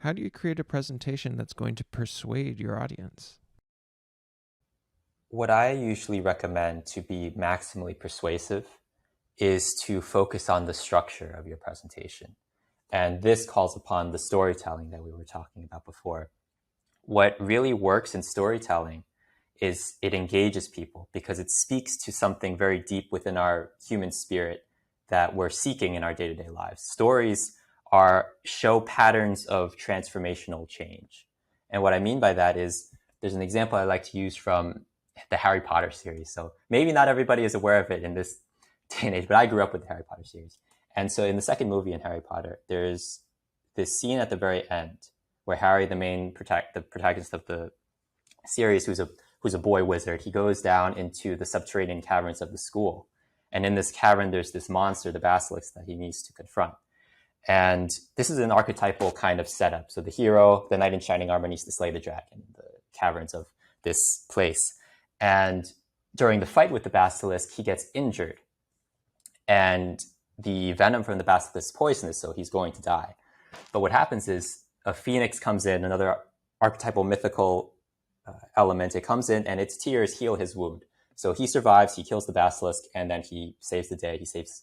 How do you create a presentation that's going to persuade your audience? What I usually recommend to be maximally persuasive is to focus on the structure of your presentation. And this calls upon the storytelling that we were talking about before. What really works in storytelling is it engages people because it speaks to something very deep within our human spirit that we're seeking in our day-to-day lives. Stories show patterns of transformational change. And what I mean by that is there's an example I like to use from the Harry Potter series. So maybe not everybody is aware of it in this day and age, but I grew up with the Harry Potter series. And so in the second movie in Harry Potter, there's this scene at the very end where Harry, the protagonist of the series, who's a boy wizard, he goes down into the subterranean caverns of the school. And in this cavern, there's this monster, the basilisk, that he needs to confront. And this is an archetypal kind of setup. So the hero, the knight in shining armor, needs to slay the dragon in the caverns of this place. And during the fight with the basilisk, he gets injured. And the venom from the basilisk is poisonous, so he's going to die. But what happens is a phoenix comes in, another archetypal mythical element. It comes in and its tears heal his wound. So he survives, he kills the basilisk, and then he saves the day. He saves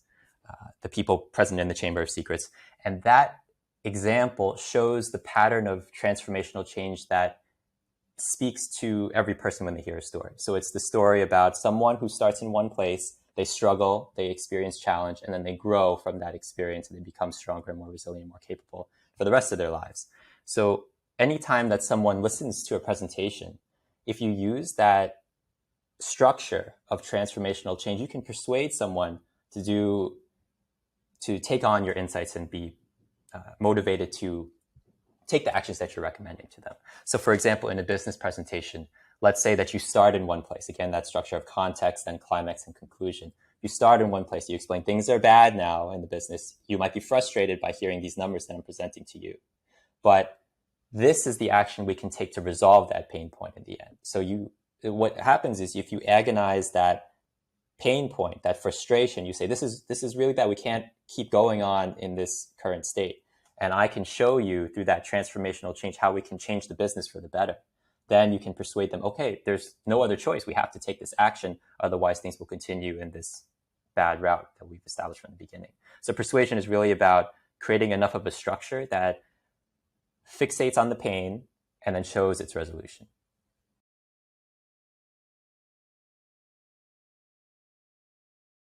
the people present in the Chamber of Secrets. And that example shows the pattern of transformational change that speaks to every person when they hear a story. So it's the story about someone who starts in one place, they struggle, they experience challenge, and then they grow from that experience and they become stronger, more resilient, more capable for the rest of their lives. So anytime that someone listens to a presentation, if you use that structure of transformational change, you can persuade someone to take on your insights and be motivated to take the actions that you're recommending to them. So for example, in a business presentation, let's say that you start in one place. Again, that structure of context and climax and conclusion. You start in one place, you explain things are bad now in the business. You might be frustrated by hearing these numbers that I'm presenting to you. But this is the action we can take to resolve that pain point in the end. So what happens is if you agonize that pain point, that frustration, you say, this is really bad. We can't keep going on in this current state. And I can show you through that transformational change how we can change the business for the better. Then you can persuade them, okay, there's no other choice. We have to take this action. Otherwise, things will continue in this bad route that we've established from the beginning. So persuasion is really about creating enough of a structure that fixates on the pain and then shows its resolution.